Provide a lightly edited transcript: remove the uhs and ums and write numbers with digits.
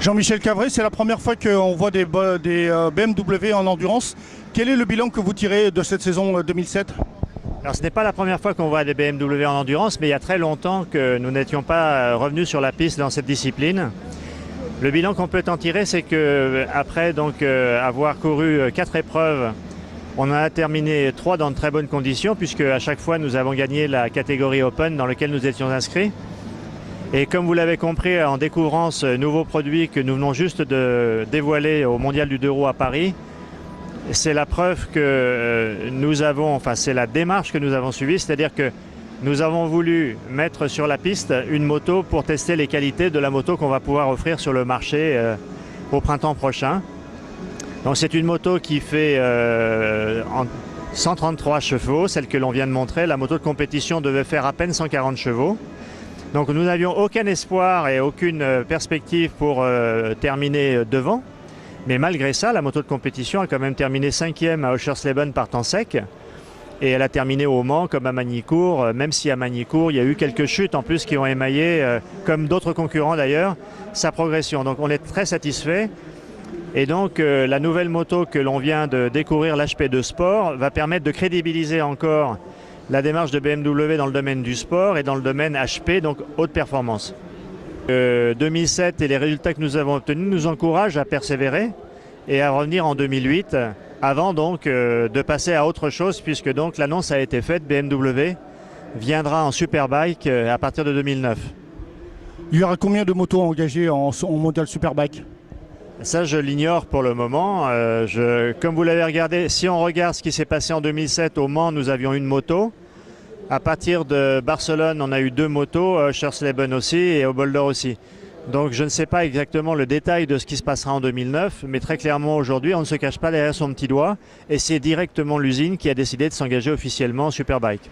Jean-Michel Cavret, c'est la première fois qu'on voit des BMW en endurance. Quel est le bilan que vous tirez de cette saison 2007? Alors ce n'est pas la première fois qu'on voit des BMW en endurance, mais il y a très longtemps que nous n'étions pas revenus sur la piste dans cette discipline. Le bilan qu'on peut en tirer, c'est qu'après avoir couru 4 épreuves, on en a terminé 3 dans de très bonnes conditions, puisque à chaque fois nous avons gagné la catégorie Open dans laquelle nous étions inscrits. Et comme vous l'avez compris en découvrant ce nouveau produit que nous venons juste de dévoiler au Mondial du 2 roues à Paris, c'est la preuve que c'est la démarche que nous avons suivie, c'est-à-dire que nous avons voulu mettre sur la piste une moto pour tester les qualités de la moto qu'on va pouvoir offrir sur le marché au printemps prochain. Donc c'est une moto qui fait 133 chevaux, celle que l'on vient de montrer. La moto de compétition devait faire à peine 140 chevaux. Donc nous n'avions aucun espoir et aucune perspective pour terminer devant. Mais malgré ça, la moto de compétition a quand même terminé 5e à Oschersleben par temps sec. Et elle a terminé au Mans comme à Magny-Cours, même si à Magny-Cours, il y a eu quelques chutes en plus qui ont émaillé, comme d'autres concurrents d'ailleurs, sa progression. Donc on est très satisfait. Et donc la nouvelle moto que l'on vient de découvrir, l'HP2 Sport, va permettre de crédibiliser encore la démarche de BMW dans le domaine du sport et dans le domaine HP, donc haute performance. 2007 et les résultats que nous avons obtenus nous encouragent à persévérer et à revenir en 2008 avant donc de passer à autre chose, puisque donc l'annonce a été faite, BMW viendra en Superbike à partir de 2009. Il y aura combien de motos engagées en Mondial Superbike? Ça, je l'ignore pour le moment. Comme vous l'avez regardé, si on regarde ce qui s'est passé en 2007, au Mans, nous avions une moto. À partir de Barcelone, on a eu 2 motos, Oschersleben aussi et au Boulder aussi. Donc je ne sais pas exactement le détail de ce qui se passera en 2009, mais très clairement aujourd'hui, on ne se cache pas derrière son petit doigt et c'est directement l'usine qui a décidé de s'engager officiellement en Superbike.